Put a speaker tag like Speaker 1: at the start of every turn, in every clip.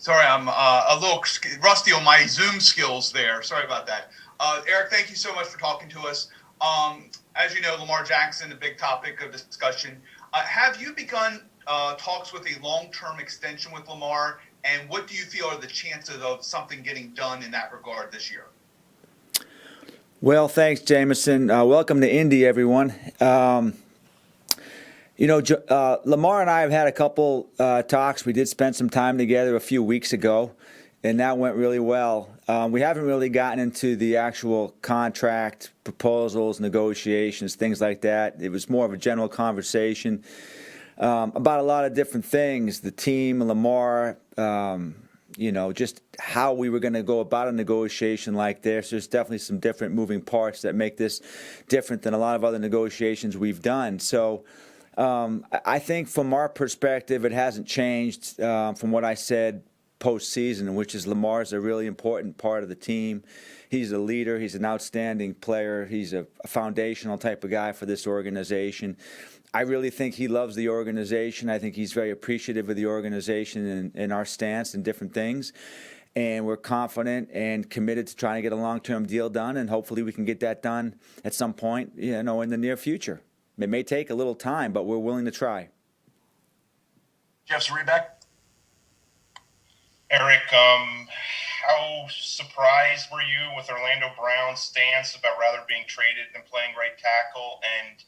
Speaker 1: Sorry, I'm a little rusty on my Zoom skills there. Sorry about that. Eric, thank you so much for talking to us. As you know, Lamar Jackson, a big topic of discussion. Have you begun talks with a long-term extension with Lamar, and what do you feel are the chances of something getting done in that regard this year?
Speaker 2: Well, thanks, Jameson. Welcome to Indy, everyone. Lamar and I have had a couple talks. We did spend some time together a few weeks ago, and that went really well. We haven't really gotten into the actual contract proposals, negotiations, things like that. It was more of a general conversation about a lot of different things, the team, Lamar, just how we were going to go about a negotiation like this. There's definitely some different moving parts that make this different than a lot of other negotiations we've done. So I think from our perspective, it hasn't changed from what I said postseason, which is Lamar's a really important part of the team. He's a leader. He's an outstanding player. He's a foundational type of guy for this organization. I really think he loves the organization. I think he's very appreciative of the organization and our stance and different things. And we're confident and committed to trying to get a long-term deal done, and hopefully we can get that done at some point, in the near future. It may take a little time, but we're willing to try.
Speaker 3: Jeff Zrebeck.
Speaker 4: Eric, how surprised were you with Orlando Brown's stance about rather being traded than playing right tackle? And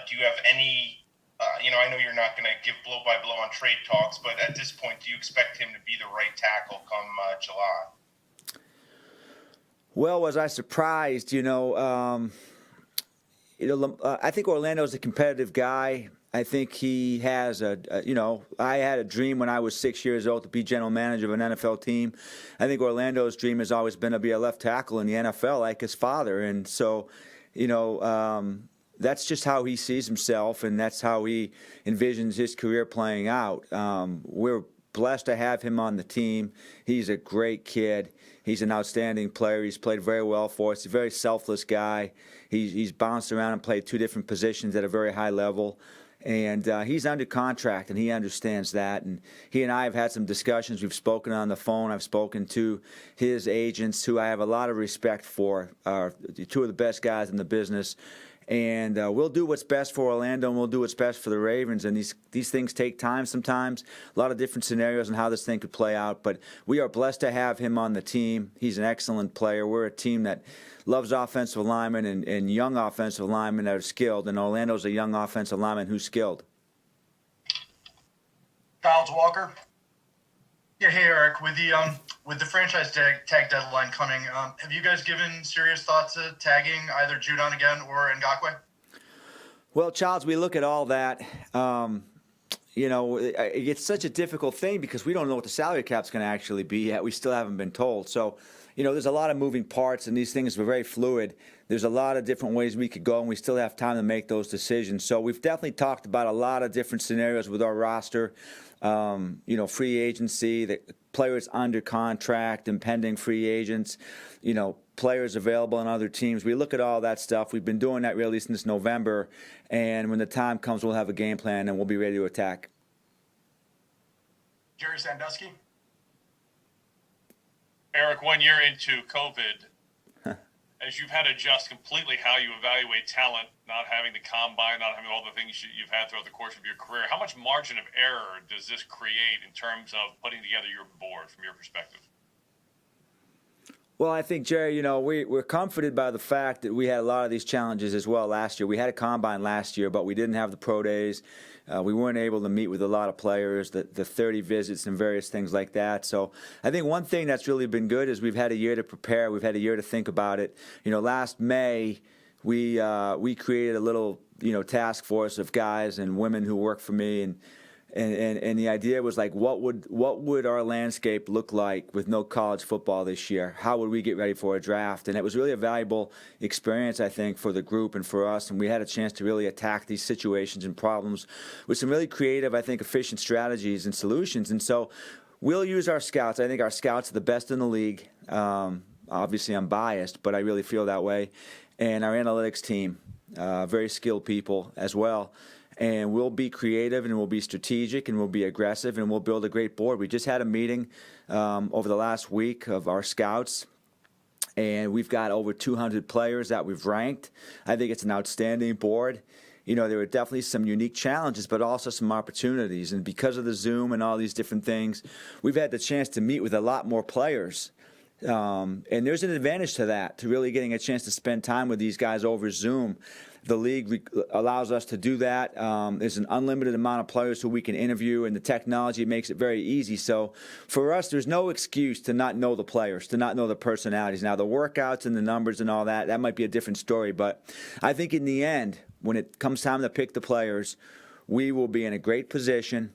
Speaker 4: do you have any, I know you're not going to give blow-by-blow on trade talks, but at this point, do you expect him to be the right tackle come July?
Speaker 2: Well, was I surprised? I think Orlando's a competitive guy. I think he has I had a dream when I was 6 years old to be general manager of an NFL team. I think Orlando's dream has always been to be a left tackle in the NFL like his father. And so, that's just how he sees himself, and that's how he envisions his career playing out. We're blessed to have him on the team. He's a great kid. He's an outstanding player. He's played very well for us. He's a very selfless guy. He's bounced around and played two different positions at a very high level. And he's under contract, and he understands that. And he and I have had some discussions. We've spoken on the phone. I've spoken to his agents, who I have a lot of respect for, two of the best guys in the business. And we'll do what's best for Orlando, and we'll do what's best for the Ravens. And these things take time sometimes, a lot of different scenarios on how this thing could play out. But we are blessed to have him on the team. He's an excellent player. We're a team that loves offensive linemen and young offensive linemen that are skilled. And Orlando's a young offensive lineman who's skilled.
Speaker 3: Giles Walker.
Speaker 5: Yeah, hey Eric. With the franchise tag deadline coming, have you guys given serious thought to tagging either Judon again or Ngakoue?
Speaker 2: Well, Charles, we look at all that. It's such a difficult thing because we don't know what the salary cap's going to actually be yet. We still haven't been told. So, there's a lot of moving parts, and these things are very fluid. There's a lot of different ways we could go, and we still have time to make those decisions. So we've definitely talked about a lot of different scenarios with our roster. Free agency, the players under contract and pending free agents, players available on other teams. We look at all that stuff. We've been doing that really since November, and when the time comes, we'll have a game plan and we'll be ready to attack.
Speaker 3: Jerry Sandusky.
Speaker 6: Eric, 1 year into COVID, as you've had to adjust completely how you evaluate talent, not having the combine, not having all the things you've had throughout the course of your career, how much margin of error does this create in terms of putting together your board from your perspective?
Speaker 2: Well, I think, Jerry, we're comforted by the fact that we had a lot of these challenges as well last year. We had a combine last year, but we didn't have the pro days. We weren't able to meet with a lot of players, the 30 visits and various things like that. So I think one thing that's really been good is we've had a year to prepare. We've had a year to think about it. Last May, we created a little, task force of guys and women who work for me, and the idea was like, what would our landscape look like with no college football this year? How would we get ready for a draft? And it was really a valuable experience, I think, for the group and for us. And we had a chance to really attack these situations and problems with some really creative, I think, efficient strategies and solutions. And so we'll use our scouts. I think our scouts are the best in the league. Obviously, I'm biased, but I really feel that way. And our analytics team, very skilled people as well. and we'll be creative and we'll be strategic and we'll be aggressive and we'll build a great board. We just had a meeting over the last week of our scouts, and we've got over 200 players that we've ranked. I think it's an outstanding board. You know, there are definitely some unique challenges, but also some opportunities. And because of the Zoom and all these different things, we've had the chance to meet with a lot more players. And there's an advantage to that, to really getting a chance to spend time with these guys over Zoom. The league allows us to do that. There's an unlimited amount of players who we can interview, and the technology makes it very easy. So for us, there's no excuse to not know the players, to not know the personalities. Now, the workouts and the numbers and all that, that might be a different story. But I think in the end, when it comes time to pick the players, we will be in a great position.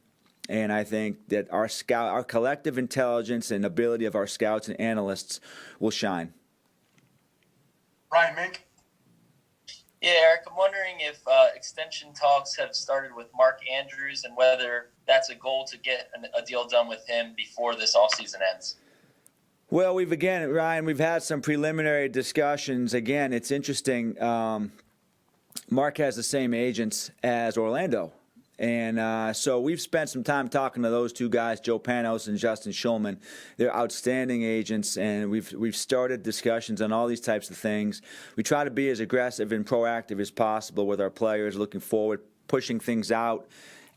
Speaker 2: And I think that our collective intelligence and ability of our scouts and analysts will shine.
Speaker 3: Ryan Mink.
Speaker 7: Yeah, Eric, I'm wondering if extension talks have started with Mark Andrews and whether that's a goal to get a deal done with him before this offseason ends.
Speaker 2: Well, Ryan, we've had some preliminary discussions. Again, it's interesting. Mark has the same agents as Orlando. And so we've spent some time talking to those two guys, Joe Panos and Justin Schulman. They're outstanding agents, and we've started discussions on all these types of things. We try to be as aggressive and proactive as possible with our players, looking forward, pushing things out,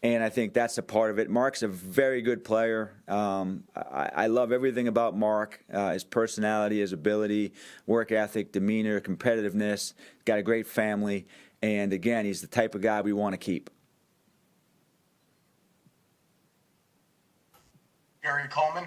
Speaker 2: and I think that's a part of it. Mark's a very good player. I love everything about Mark, his personality, his ability, work ethic, demeanor, competitiveness. Got a great family, and again, he's the type of guy we want to keep.
Speaker 3: Gary Coleman.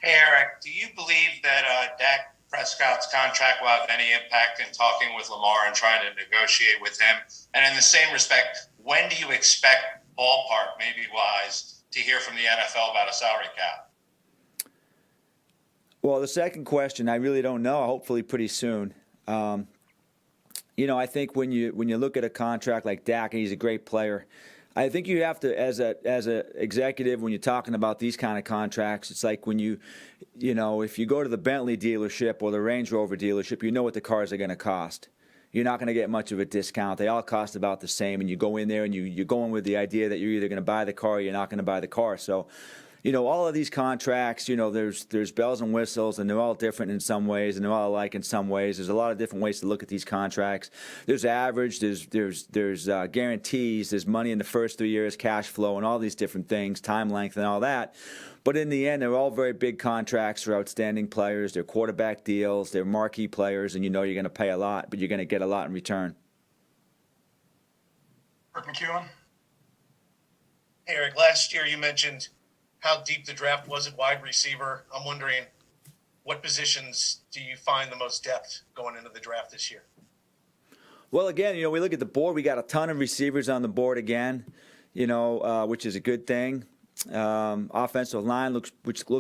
Speaker 8: Hey, Eric, do you believe that Dak Prescott's contract will have any impact in talking with Lamar and trying to negotiate with him? And in the same respect, when do you expect, ballpark maybe wise, to hear from the NFL about a salary cap?
Speaker 2: Well, the second question, I really don't know. Hopefully pretty soon. You know, I think when you look at a contract like Dak, and he's a great player, I think you have to, as a executive, when you're talking about these kind of contracts, it's like when you know, if you go to the Bentley dealership or the Range Rover dealership, you know what the cars are going to cost. You're not going to get much of a discount. They all cost about the same, and you go in there and you're going with the idea that you're either going to buy the car or you're not going to buy the car. So, you know, all of these contracts, you know, there's bells and whistles, and they're all different in some ways, and they're all alike in some ways. There's a lot of different ways to look at these contracts. There's average, there's guarantees, there's money in the first 3 years, cash flow, and all these different things, time length, and all that. But in the end, they're all very big contracts for outstanding players. They're quarterback deals, they're marquee players, and you know you're going to pay a lot, but you're going to get a lot in return.
Speaker 3: Rick McEwen.
Speaker 9: Hey, Eric, last year you mentioned how deep the draft was at wide receiver. I'm wondering, what positions do you find the most depth going into the draft this year?
Speaker 2: Well, again, you know, we look at the board. We got a ton of receivers on the board again, you know, which is a good thing. Offensive line looks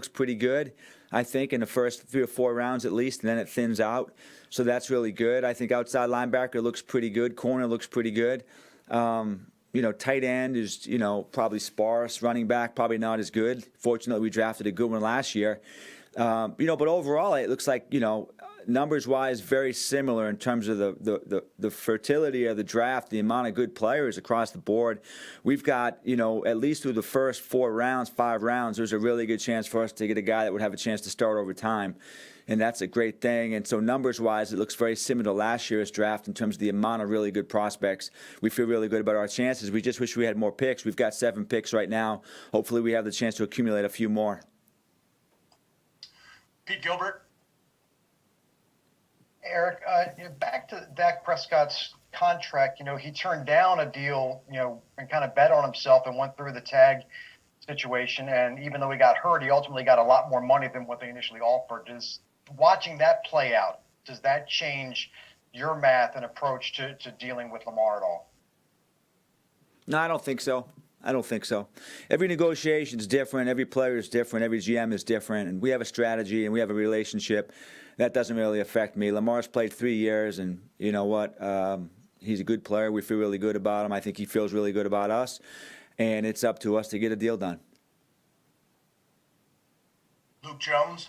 Speaker 2: pretty good, I think, in the first 3 or 4 rounds at least, and then it thins out. So that's really good. I think outside linebacker looks pretty good. Corner looks pretty good. You know, tight end is, you know, probably sparse. Running back, probably not as good. Fortunately, we drafted a good one last year. You know, but overall, it looks like, you know, numbers-wise, very similar in terms of the fertility of the draft, the amount of good players across the board. We've got, you know, at least through the first 4 rounds, 5 rounds, there's a really good chance for us to get a guy that would have a chance to start over time. And that's a great thing. And so numbers-wise, it looks very similar to last year's draft in terms of the amount of really good prospects. We feel really good about our chances. We just wish we had more picks. We've got 7 picks right now. Hopefully we have the chance to accumulate a few more.
Speaker 3: Pete Gilbert.
Speaker 10: Eric, back to Dak Prescott's contract, you know, he turned down a deal, you know, and kind of bet on himself and went through the tag situation. And even though he got hurt, he ultimately got a lot more money than what they initially offered. Watching that play out, does that change your math and approach to dealing with Lamar at all?
Speaker 2: No, I don't think so. Every negotiation is different. Every player is different. Every GM is different. And we have a strategy and we have a relationship. That doesn't really affect me. Lamar's played 3 years, and you know what? He's a good player. We feel really good about him. I think he feels really good about us. And it's up to us to get a deal done.
Speaker 3: Luke Jones.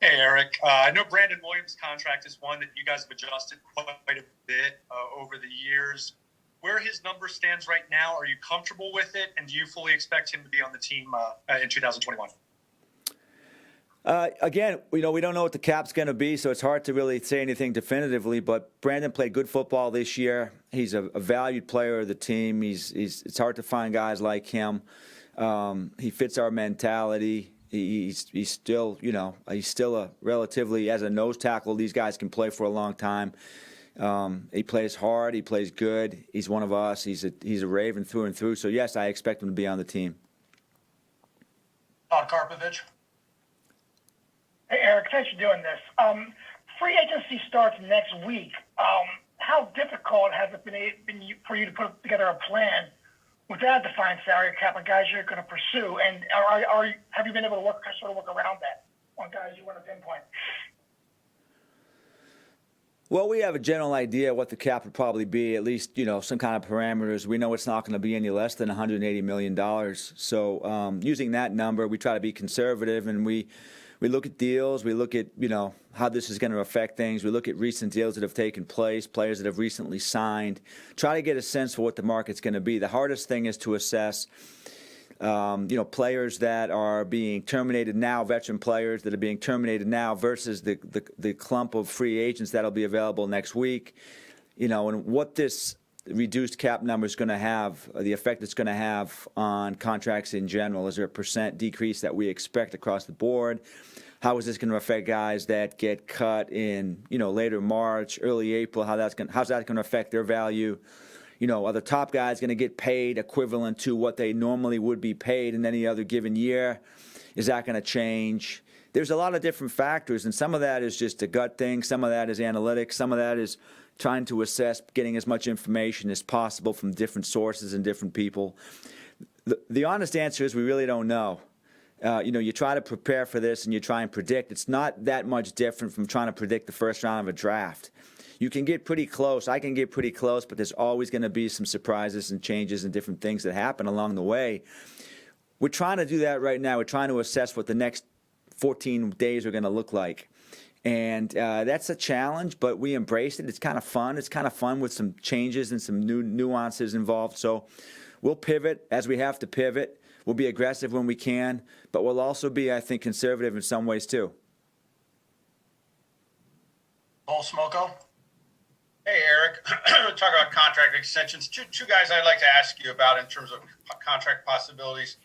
Speaker 11: Hey, Eric. I know Brandon Williams' contract is one that you guys have adjusted quite a bit over the years. Where his number stands right now, are you comfortable with it, and do you fully expect him to be on the team in 2021?
Speaker 2: Again, we don't know what the cap's going to be, so it's hard to really say anything definitively. But Brandon played good football this year. He's a valued player of the team. It's hard to find guys like him. He fits our mentality. He's still a relatively, as a nose tackle, these guys can play for a long time. He plays hard. He plays good. He's one of us. He's a Raven through and through. So yes, I expect him to be on the team.
Speaker 3: Todd Karpovich.
Speaker 12: Hey, Eric, thanks for doing this. Free agency starts next week. How difficult has it been for you to put together a plan without a defined salary cap on guys you're going to pursue? And have you been able to work around that on guys you want to pinpoint?
Speaker 2: Well, we have a general idea what the cap would probably be, at least, some kind of parameters. We know it's not going to be any less than $180 million. So using that number, we try to be conservative, and we look at deals. We look at, how this is going to affect things. We look at recent deals that have taken place, players that have recently signed, try to get a sense for what the market's going to be. The hardest thing is to assess players that are being terminated now, veteran players that are being terminated now versus the clump of free agents that'll be available next week, and what this reduced cap number is going to have, the effect it's going to have on contracts in general. Is there a percent decrease that we expect across the board? How is this going to affect guys that get cut in, later March, early April? How's that going to affect their value? Are the top guys going to get paid equivalent to what they normally would be paid in any other given year? Is that going to change? There's a lot of different factors, and some of that is just a gut thing. Some of that is analytics. Some of that is trying to assess, getting as much information as possible from different sources and different people. The honest answer is we really don't know. You try to prepare for this and you try and predict. It's not that much different from trying to predict the first round of a draft. You can get pretty close. I can get pretty close, but there's always going to be some surprises and changes and different things that happen along the way. We're trying to do that right now. We're trying to assess what the next 14 days are going to look like. And that's a challenge, but we embrace it. It's kind of fun. It's kind of fun with some changes and some new nuances involved. So we'll pivot as we have to pivot. We'll be aggressive when we can, but we'll also be, I think, conservative in some ways too.
Speaker 3: Paul Smoko.
Speaker 13: Hey, Eric. Talk about contract extensions. Two guys I'd like to ask you about in terms of contract possibilities.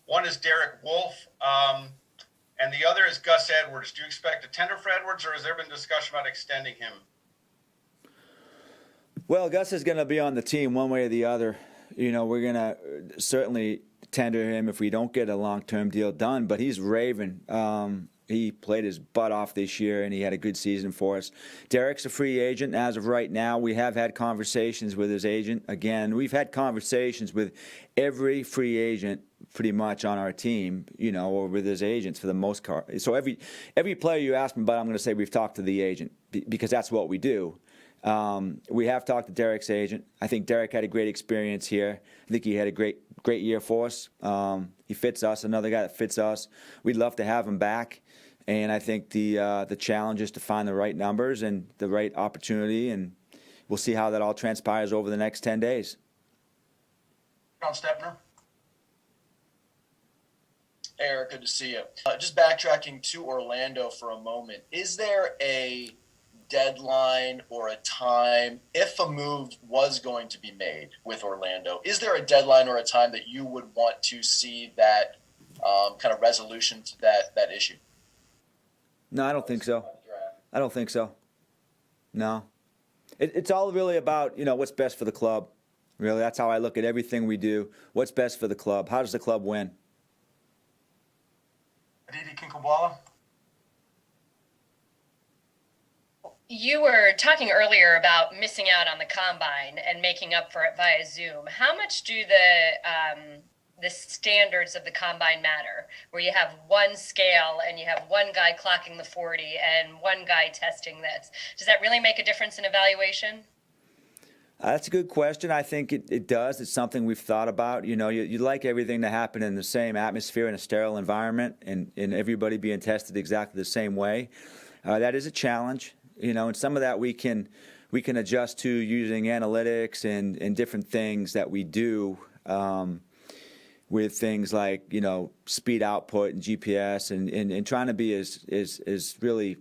Speaker 13: One is Derek Wolfe, and the other is Gus Edwards. Do you expect a tender for Edwards, or has there been discussion about extending him?
Speaker 2: Well, Gus is going to be on the team one way or the other. We're going to certainly tender him if we don't get a long-term deal done, but he's raving. He played his butt off this year, and he had a good season for us. Derek's a free agent as of right now. We have had conversations with his agent. Again, we've had conversations with every free agent pretty much on our team, or with his agents for the most part. So every player you ask me about, I'm going to say we've talked to the agent because that's what we do. We have talked to Derek's agent. I think Derek had a great experience here. I think he had a great year for us. He fits us, another guy that fits us. We'd love to have him back. And I think the challenge is to find the right numbers and the right opportunity, and we'll see how that all transpires over the next 10 days.
Speaker 3: John Stepner.
Speaker 14: Hey, Eric, good to see you. Just backtracking to Orlando for a moment. Is there a deadline or a time, if a move was going to be made with Orlando, is there a deadline or a time that you would want to see that kind of resolution to that issue?
Speaker 2: No, I don't think so. No. It's all really about, what's best for the club. Really, that's how I look at everything we do. What's best for the club? How does the club win?
Speaker 3: Aditi Kinkhabwala.
Speaker 15: You were talking earlier about missing out on the combine and making up for it via Zoom. How much do the standards of the combine matter, where you have one scale and you have one guy clocking the 40 and one guy testing this? Does that really make a difference in evaluation?
Speaker 2: That's a good question. I think it does. It's something we've thought about. You like everything to happen in the same atmosphere in a sterile environment and everybody being tested exactly the same way. That is a challenge, and some of that we can adjust to using analytics and different things that we do with things like, speed output and GPS and trying to be as really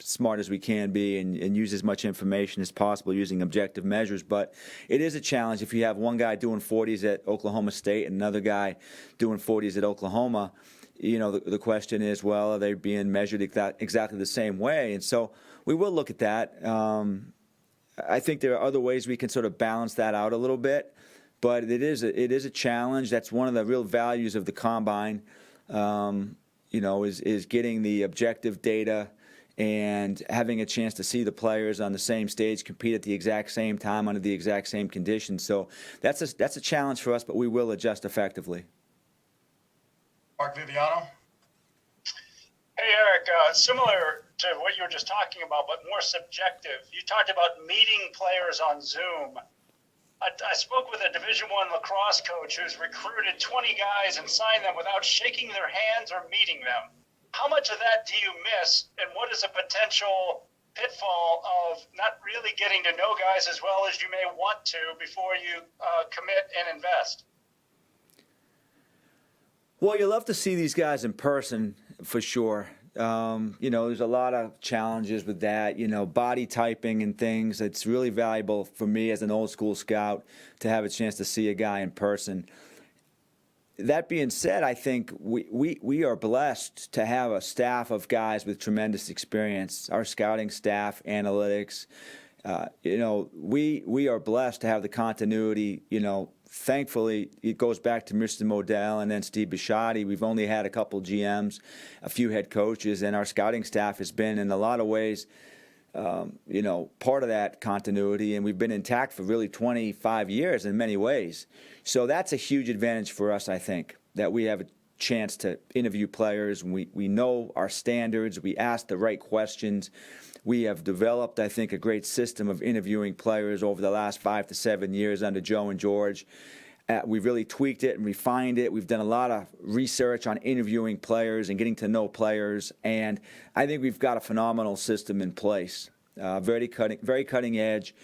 Speaker 2: smart as we can be and use as much information as possible using objective measures. But it is a challenge if you have one guy doing 40s at Oklahoma State and another guy doing 40s at Oklahoma. The question is, well, are they being measured exactly the same way? And so we will look at that. I think there are other ways we can sort of balance that out a little bit, but it is a challenge. That's one of the real values of the combine, is getting the objective data and having a chance to see the players on the same stage compete at the exact same time under the exact same conditions. So that's a challenge for us, but we will adjust effectively.
Speaker 3: Mark Viviano.
Speaker 12: Hey, Eric, similar to what you were just talking about, but more subjective. You talked about meeting players on Zoom. I spoke with a Division I lacrosse coach who's recruited 20 guys and signed them without shaking their hands or meeting them. How much of that do you miss, and what is a potential pitfall of not really getting to know guys as well as you may want to before you commit and invest?
Speaker 2: Well, you love to see these guys in person for sure. There's a lot of challenges with that, body typing and things. It's really valuable for me as an old school scout to have a chance to see a guy in person. That being said, I think we are blessed to have a staff of guys with tremendous experience. Our scouting staff, analytics, we are blessed to have the continuity. Thankfully, it goes back to Mr. Modell and then Steve Bisciotti. We've only had a couple GMs, a few head coaches, and our scouting staff has been, in a lot of ways, part of that continuity, and we've been intact for really 25 years in many ways. So that's a huge advantage for us, I think, that we have a chance to interview players. We know our standards. We ask the right questions. We have developed, I think, a great system of interviewing players over the last 5 to 7 years under Joe and George. We've really tweaked it and refined it. We've done a lot of research on interviewing players and getting to know players, and I think we've got a phenomenal system in place, very cutting edge.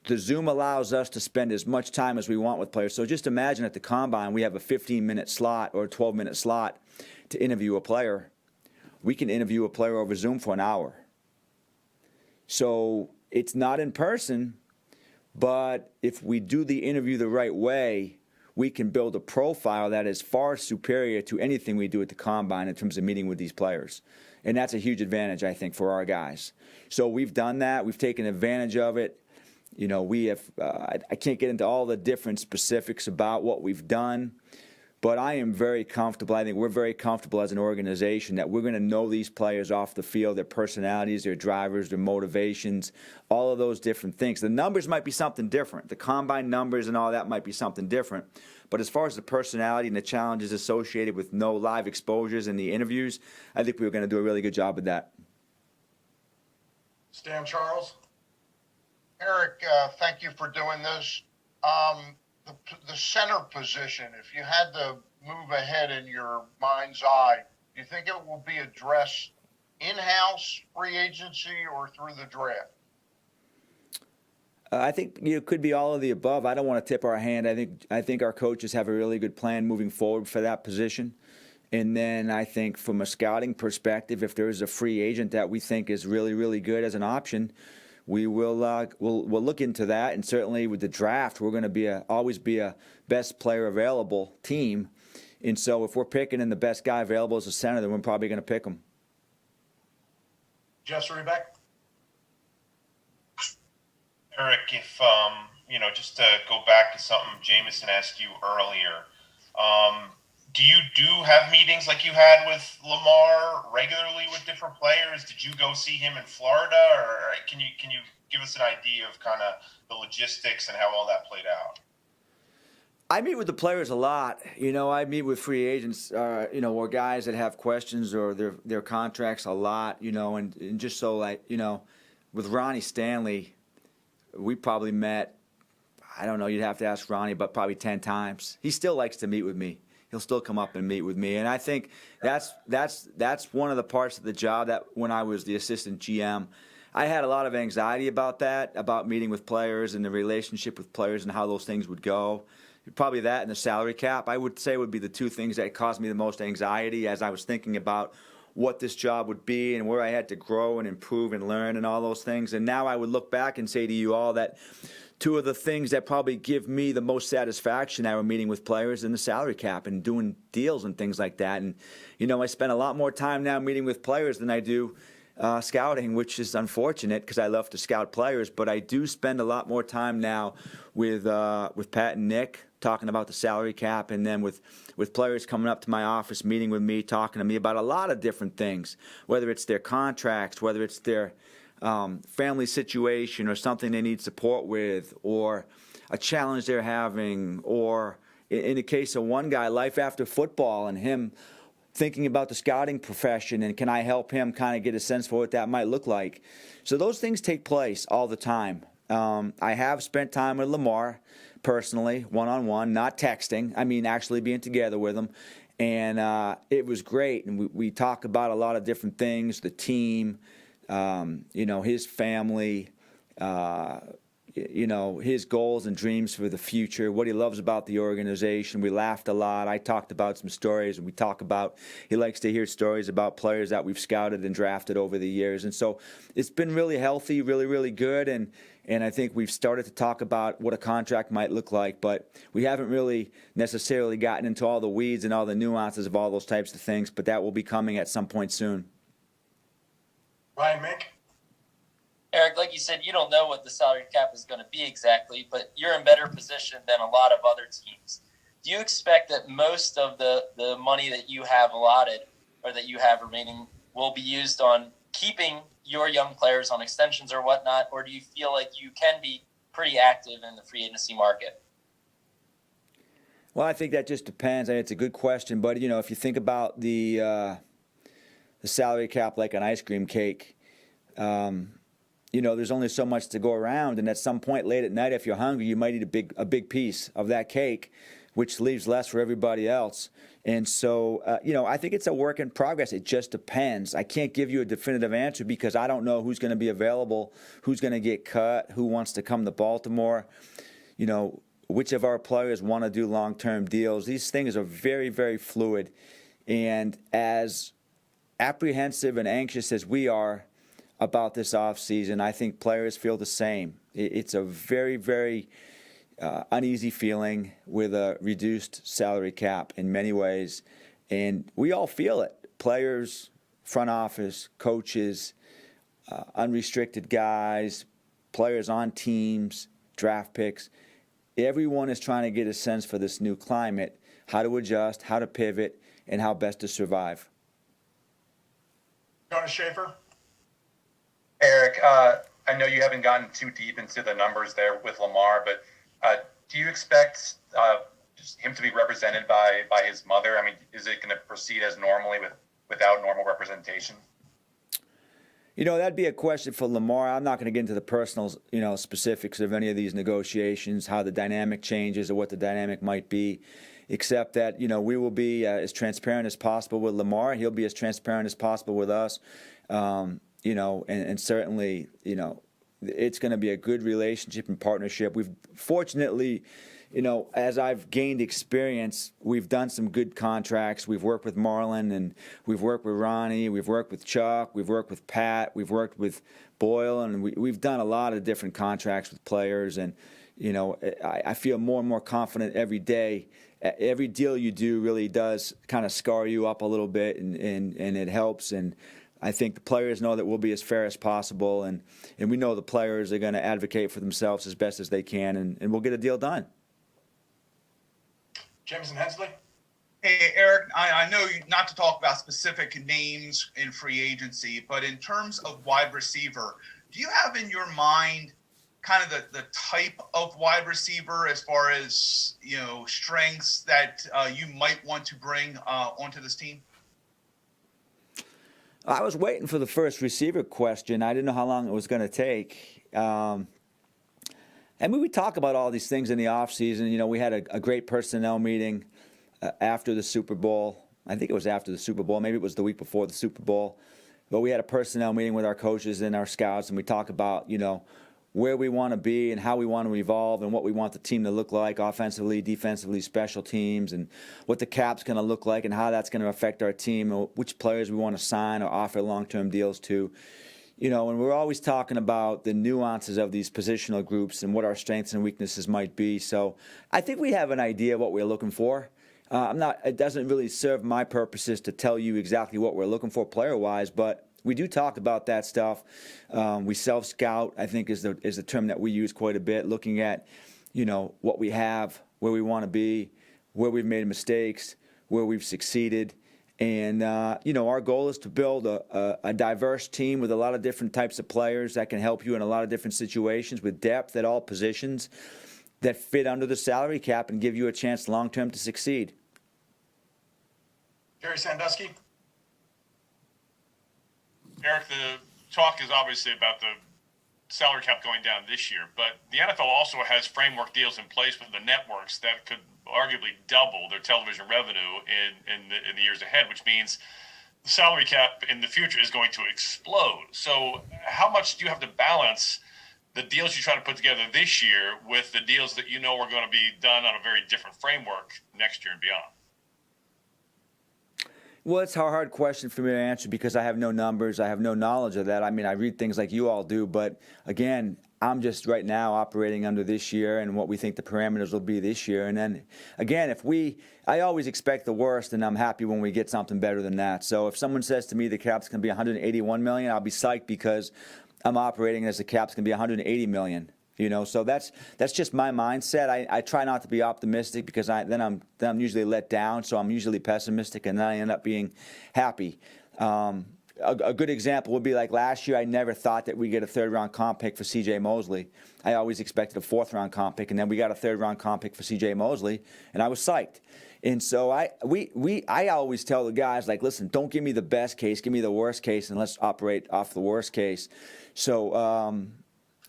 Speaker 2: The Zoom allows us to spend as much time as we want with players. So just imagine at the Combine we have a 15-minute slot or a 12-minute slot to interview a player. We can interview a player over Zoom for an hour. So it's not in person, but if we do the interview the right way, we can build a profile that is far superior to anything we do at the Combine in terms of meeting with these players. And that's a huge advantage, I think, for our guys. So we've done that. We've taken advantage of it. We have, I can't get into all the different specifics about what we've done, but I am very comfortable. I think we're very comfortable as an organization that we're going to know these players off the field, their personalities, their drivers, their motivations, all of those different things. The numbers might be something different. The Combine numbers and all that might be something different. But as far as the personality and the challenges associated with no live exposures in the interviews, I think we're going to do a really good job with that.
Speaker 3: Stan Charles.
Speaker 16: Eric, thank you for doing this. The center position, if you had to move ahead in your mind's eye, do you think it will be addressed in-house, free agency, or through the draft?
Speaker 2: I think it could be all of the above. I don't want to tip our hand. I think our coaches have a really good plan moving forward for that position. And then I think from a scouting perspective, if there is a free agent that we think is really, really good as an option, we will we'll look into that. And certainly with the draft, we're going to always be a best player available team. And so if we're picking in the best guy available as a center, then we're probably going to pick him.
Speaker 3: Jeff Rebeck.
Speaker 4: Eric, if just to go back to something Jameson asked you earlier, do you have meetings like you had with Lamar regularly with different players? Did you go see him in Florida, or can you give us an idea of kind of the logistics and how all that played out?
Speaker 2: I meet with the players a lot. I meet with free agents, or guys that have questions or their contracts a lot, and just so with Ronnie Stanley, we probably met I don't know, you'd have to ask Ronnie, but probably 10 times. He still likes to meet with me. He'll still come up and meet with me. And I think that's one of the parts of the job that when I was the assistant GM, I had a lot of anxiety about that, about meeting with players and the relationship with players and how those things would go. Probably that and the salary cap, I would say, would be the two things that caused me the most anxiety as I was thinking about what this job would be and where I had to grow and improve and learn and all those things. And now I would look back and say to you all that two of the things that probably give me the most satisfaction now are meeting with players and the salary cap and doing deals and things like that. And, I spend a lot more time now meeting with players than I do scouting, which is unfortunate because I love to scout players. But I do spend a lot more time now with Pat and Nick talking about the salary cap, and then with players coming up to my office, meeting with me, talking to me about a lot of different things, whether it's their contracts, whether it's their family situation or something they need support with, or a challenge they're having, or in the case of one guy, life after football and him thinking about the scouting profession and can I help him kind of get a sense for what that might look like. So those things take place all the time. I have spent time with Lamar personally, one-on-one, not texting. I mean actually being together with him. And it was great. And we talk about a lot of different things, the team, his family, his goals and dreams for the future, what he loves about the organization. We laughed a lot. I talked about some stories, and he likes to hear stories about players that we've scouted and drafted over the years. And so it's been really healthy, really, really good. And I think we've started to talk about what a contract might look like, but we haven't really necessarily gotten into all the weeds and all the nuances of all those types of things, but that will be coming at some point soon.
Speaker 3: Ryan Mink.
Speaker 7: Eric, like you said, you don't know what the salary cap is going to be exactly, but you're in better position than a lot of other teams. Do you expect that most of the money that you have allotted or that you have remaining will be used on keeping your young players on extensions or whatnot, or do you feel like you can be pretty active in the free agency market?
Speaker 2: Well, I think that just depends. It's a good question, but if you think about the salary cap like an ice cream cake, there's only so much to go around, and at some point late at night, if you're hungry, you might eat a big piece of that cake, which leaves less for everybody else. And so, I think it's a work in progress. It just depends. I can't give you a definitive answer because I don't know who's going to be available, who's going to get cut, who wants to come to Baltimore, which of our players want to do long-term deals. These things are very, very fluid. And as apprehensive and anxious as we are about this offseason, I think players feel the same. It's a very, very uneasy feeling with a reduced salary cap in many ways, and we all feel it. Players, front office, coaches, unrestricted guys, players on teams, draft picks. Everyone is trying to get a sense for this new climate, how to adjust, how to pivot, and how best to survive.
Speaker 3: Jonas Schaefer.
Speaker 17: Eric, I know you haven't gotten too deep into the numbers there with Lamar, but do you expect him to be represented by his mother? I mean, is it going to proceed as normally without normal representation?
Speaker 2: That'd be a question for Lamar. I'm not going to get into the personal, specifics of any of these negotiations, how the dynamic changes or what the dynamic might be, except that, we will be as transparent as possible with Lamar. He'll be as transparent as possible with us. And certainly, it's going to be a good relationship and partnership. We've fortunately, as I've gained experience, we've done some good contracts. We've worked with Marlon, and we've worked with Ronnie. We've worked with Chuck. We've worked with Pat. We've worked with Boyle, and we've done a lot of different contracts with players. And I feel more and more confident every day. Every deal you do really does kind of scar you up a little bit, and it helps. And I think the players know that we'll be as fair as possible, and we know the players are going to advocate for themselves as best as they can, and we'll get a deal done.
Speaker 3: Jameson Hensley.
Speaker 1: Hey, Eric, I know not to talk about specific names in free agency, but in terms of wide receiver, do you have in your mind kind of the type of wide receiver as far as, strengths that you might want to bring onto this team?
Speaker 2: I was waiting for the first receiver question. I didn't know how long it was going to take. I mean, we talk about all these things in the offseason. You know, we had a great personnel meeting after the Super Bowl. I think it was after the Super Bowl. Maybe it was the week before the Super Bowl. But we had a personnel meeting with our coaches and our scouts, and we talk about, you know, where we want to be and how we want to evolve and what we want the team to look like offensively, defensively, special teams, and what the cap's going to look like and how that's going to affect our team, or which players we want to sign or offer long-term deals to. You know, and we're always talking about the nuances of these positional groups and what our strengths and weaknesses might be. So I think we have an idea of what we're looking for. It doesn't really serve my purposes to tell you exactly what we're looking for player-wise, but we do talk about that stuff. We self-scout, I think, is the term that we use quite a bit, looking at, you know, what we have, where we want to be, where we've made mistakes, where we've succeeded. And, you know, our goal is to build a diverse team with a lot of different types of players that can help you in a lot of different situations with depth at all positions that fit under the salary cap and give you a chance long-term to succeed.
Speaker 3: Jerry Sandusky.
Speaker 6: Eric, the talk is obviously about the salary cap going down this year, but the NFL also has framework deals in place with the networks that could arguably double their television revenue in the years ahead, which means the salary cap in the future is going to explode. So how much do you have to balance the deals you try to put together this year with the deals that you know are going to be done on a very different framework next year and beyond?
Speaker 2: Well, it's a hard question for me to answer because I have no numbers. I have no knowledge of that. I mean, I read things like you all do, but again, I'm just right now operating under this year and what we think the parameters will be this year. And then again, I always expect the worst, and I'm happy when we get something better than that. So if someone says to me the cap's going to be $181 million, I'll be psyched because I'm operating as the cap's going to be $180 million. You know, so that's just my mindset. I try not to be optimistic because then I'm usually let down. So I'm usually pessimistic, and then I end up being happy. A good example would be like last year. I never thought that we'd get a third-round comp pick for C.J. Mosley. I always expected a fourth-round comp pick, and then we got a third-round comp pick for C.J. Mosley, and I was psyched. And so I always tell the guys, like, listen, don't give me the best case, give me the worst case, and let's operate off the worst case. So.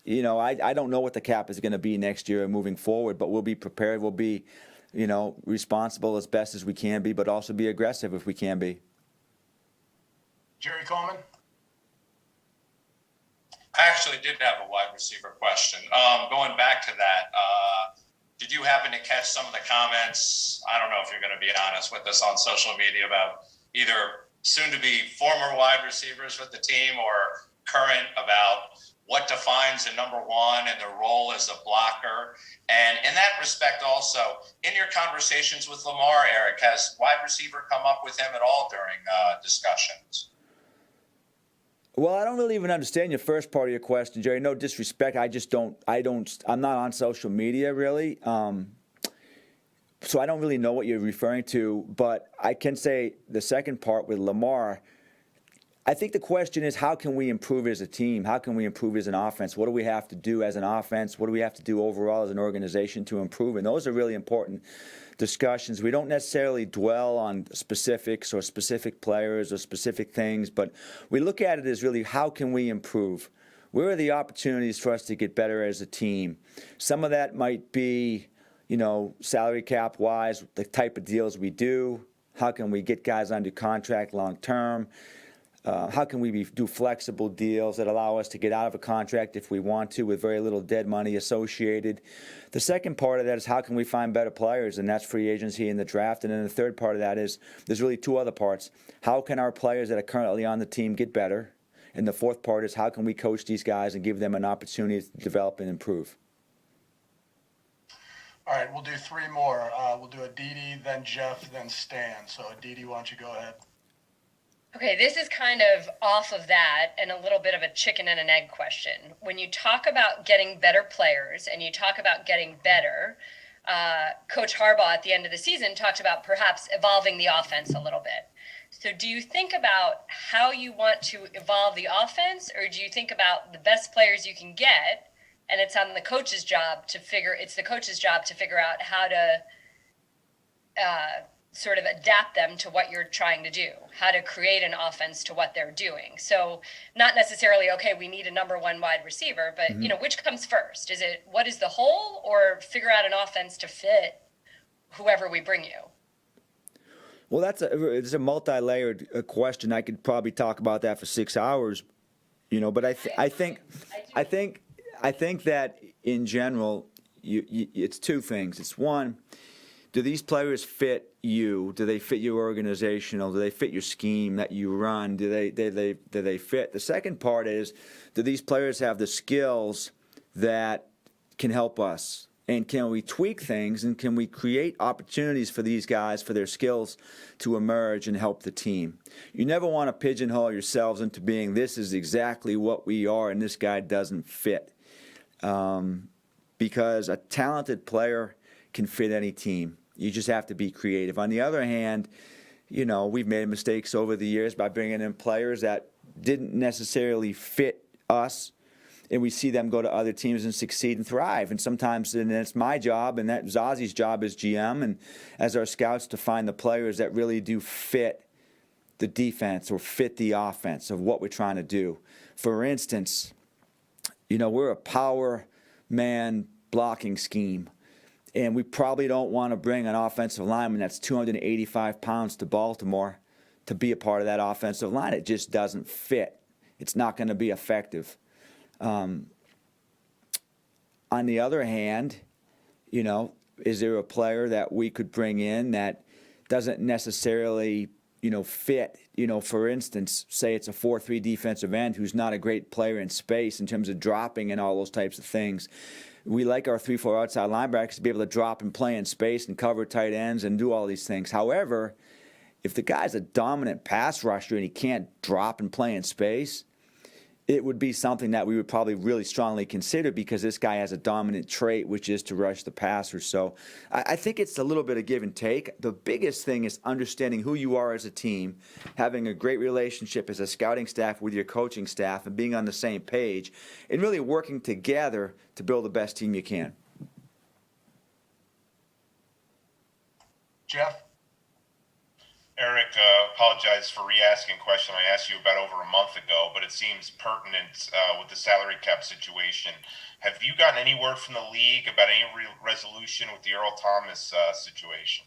Speaker 2: You know, I don't know what the cap is going to be next year and moving forward, but we'll be prepared. We'll be, you know, responsible as best as we can be, but also be aggressive if we can be.
Speaker 3: Jerry Coleman.
Speaker 8: I actually did have a wide receiver question. Going back to that, did you happen to catch some of the comments? I don't know if you're going to be honest with us on social media about either soon-to-be former wide receivers with the team or current about what defines a number one and their role as a blocker. And in that respect also, in your conversations with Lamar, Eric, has wide receiver come up with him at all during discussions?
Speaker 2: Well, I don't really even understand your first part of your question, Jerry. No disrespect. I'm not on social media really. So I don't really know what you're referring to, but I can say the second part with Lamar, I think the question is, how can we improve as a team? How can we improve as an offense? What do we have to do as an offense? What do we have to do overall as an organization to improve? And those are really important discussions. We don't necessarily dwell on specifics or specific players or specific things, but we look at it as really, how can we improve? Where are the opportunities for us to get better as a team? Some of that might be, you know, salary cap wise, the type of deals we do. How can we get guys under contract long term? How can we do flexible deals that allow us to get out of a contract if we want to with very little dead money associated? The second part of that is, how can we find better players? And that's free agency and the draft. And then the third part of that is, there's really two other parts. How can our players that are currently on the team get better? And the fourth part is, how can we coach these guys and give them an opportunity to develop and improve?
Speaker 3: All right, we'll do three more. We'll do Aditi, then Jeff, then Stan. So Aditi, why don't you go ahead?
Speaker 15: Okay, this is kind of off of that and a little bit of a chicken and an egg question. When you talk about getting better players and you talk about getting better, Coach Harbaugh at the end of the season talked about perhaps evolving the offense a little bit. So do you think about how you want to evolve the offense, or do you think about the best players you can get, and it's the coach's job to figure out how to sort of adapt them to what you're trying to do, how to create an offense to what they're doing. So not necessarily, okay, we need a number one wide receiver, but which comes first? Is it what is the whole, or figure out an offense to fit whoever we bring you?
Speaker 2: Well, it's a multi-layered question. I could probably talk about that for 6 hours, But I think that in general, it's two things. It's one, do these players fit you? Do they fit your organizational? Do they fit your scheme that you run? Do they fit? The second part is, do these players have the skills that can help us? And can we tweak things, and can we create opportunities for these guys, for their skills to emerge and help the team? You never want to pigeonhole yourselves into being, this is exactly what we are and this guy doesn't fit. Because a talented player can fit any team. You just have to be creative. On the other hand, we've made mistakes over the years by bringing in players that didn't necessarily fit us, and we see them go to other teams and succeed and thrive. And sometimes, and it's my job, and that's Zazi's job as GM and as our scouts, to find the players that really do fit the defense or fit the offense of what we're trying to do. For instance, we're a power man blocking scheme, and we probably don't want to bring an offensive lineman that's 285 pounds to Baltimore to be a part of that offensive line. It just doesn't fit. It's not going to be effective. On the other hand, is there a player that we could bring in that doesn't necessarily, fit? For instance, say it's a 4-3 defensive end who's not a great player in space in terms of dropping and all those types of things. We like our 3-4 outside linebackers to be able to drop and play in space and cover tight ends and do all these things. However, if the guy's a dominant pass rusher and he can't drop and play in space, it would be something that we would probably really strongly consider, because this guy has a dominant trait, which is to rush the passer. So I think it's a little bit of give and take. The biggest thing is understanding who you are as a team, having a great relationship as a scouting staff with your coaching staff, and being on the same page, and really working together to build the best team you can.
Speaker 3: Jeff?
Speaker 4: Eric, apologize for re-asking a question I asked you about over a month ago, but it seems pertinent with the salary cap situation. Have you gotten any word from the league about any resolution with the Earl Thomas situation?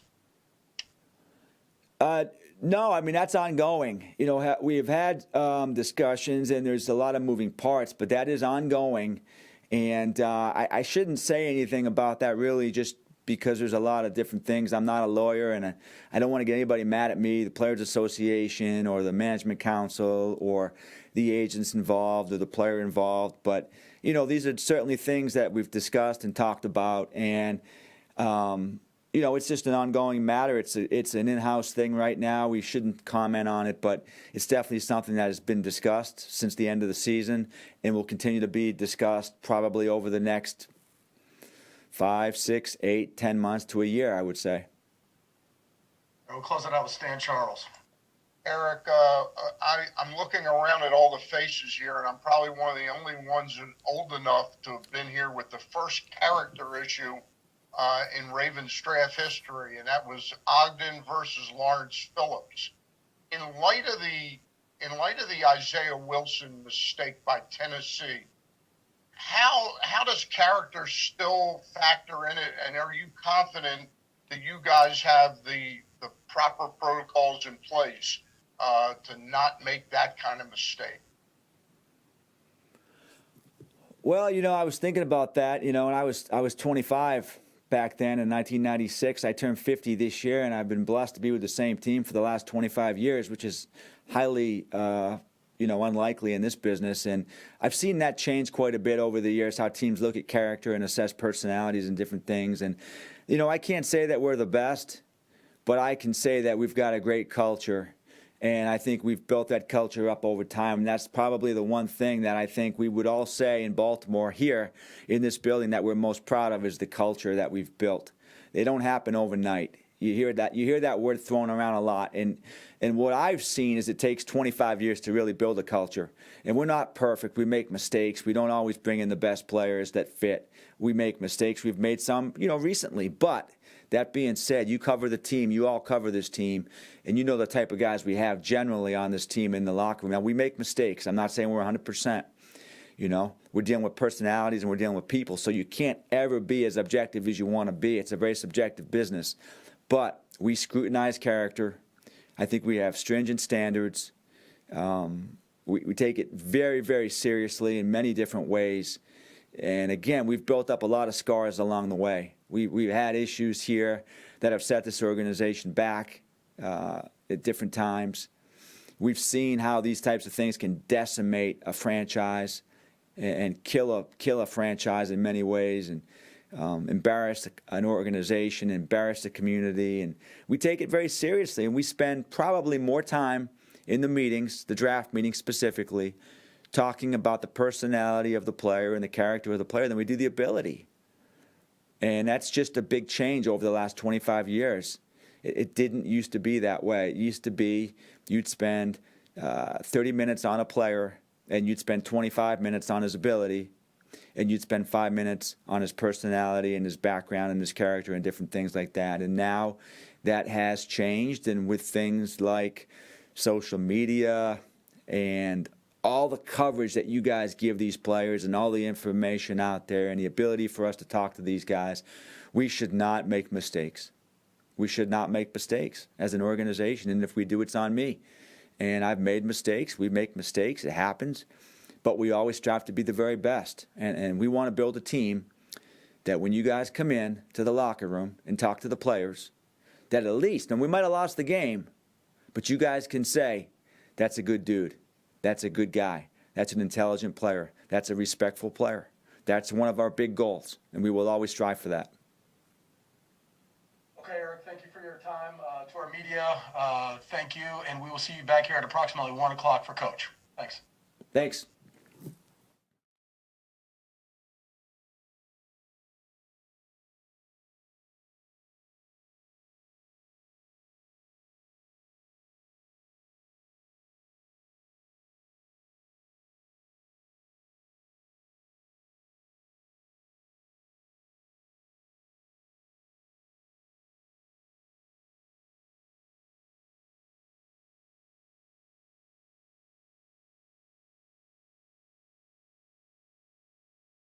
Speaker 2: No, I mean, that's ongoing. We have had discussions, and there's a lot of moving parts, but that is ongoing. And I shouldn't say anything about that really, just because there's a lot of different things. I'm not a lawyer, and I don't want to get anybody mad at me, the Players Association or the Management Council or the agents involved or the player involved. But, these are certainly things that we've discussed and talked about. And, it's just an ongoing matter. It's an in-house thing right now. We shouldn't comment on it, but it's definitely something that has been discussed since the end of the season and will continue to be discussed probably over the next 5, 6, 8, 10 months to a year, I would say.
Speaker 3: We'll close it out with Stan Charles.
Speaker 16: Eric, I'm looking around at all the faces here, and I'm probably one of the only ones old enough to have been here with the first character issue in Ravens draft history, and that was Ogden versus Lawrence Phillips. In light of the Isaiah Wilson mistake by Tennessee, how does character still factor in it, and are you confident that you guys have the proper protocols in place to not make that kind of mistake?
Speaker 2: Well, I was thinking about that, and I was 25 back then in 1996. I turned 50 this year, and I've been blessed to be with the same team for the last 25 years, which is highly unlikely in this business. And I've seen that change quite a bit over the years, how teams look at character and assess personalities and different things. And, I can't say that we're the best, but I can say that we've got a great culture. And I think we've built that culture up over time. And that's probably the one thing that I think we would all say in Baltimore here in this building that we're most proud of, is the culture that we've built. They don't happen overnight. You hear that word thrown around a lot. And what I've seen is it takes 25 years to really build a culture. And we're not perfect. We make mistakes. We don't always bring in the best players that fit. We make mistakes. We've made some, recently. But That being said, you cover the team, you all cover this team, and you know the type of guys we have generally on this team in the locker room. Now, we make mistakes. I'm not saying we're 100%. You know, we're dealing with personalities and we're dealing with people, so you can't ever be as objective as you want to be. It's a very subjective business. But we scrutinize character. I think we have stringent standards. We take it very, very seriously in many different ways. And again, we've built up a lot of scars along the way. We've had issues here that have set this organization back at different times. We've seen how these types of things can decimate a franchise and kill a franchise in many ways, and embarrass an organization, embarrass the community. And we take it very seriously, and we spend probably more time in the meetings, the draft meetings specifically, talking about the personality of the player and the character of the player than we do the ability. And that's just a big change over the last 25 years. It didn't used to be that way. It used to be you'd spend 30 minutes on a player and you'd spend 25 minutes on his ability, and you'd spend 5 minutes on his personality and his background and his character and different things like that. And now that has changed, and with things like social media and all the coverage that you guys give these players and all the information out there and the ability for us to talk to these guys, we should not make mistakes. We should not make mistakes as an organization, and if we do, it's on me. And I've made mistakes. We make mistakes. It happens. But we always strive to be the very best. And we want to build a team that when you guys come in to the locker room and talk to the players, that at least, and we might have lost the game, but you guys can say, that's a good dude. That's a good guy. That's an intelligent player. That's a respectful player. That's one of our big goals, and we will always strive for that.
Speaker 3: Okay, Eric, thank you for your time. To our media, thank you, and we will see you back here at approximately 1 o'clock for Coach. Thanks.
Speaker 2: Thanks.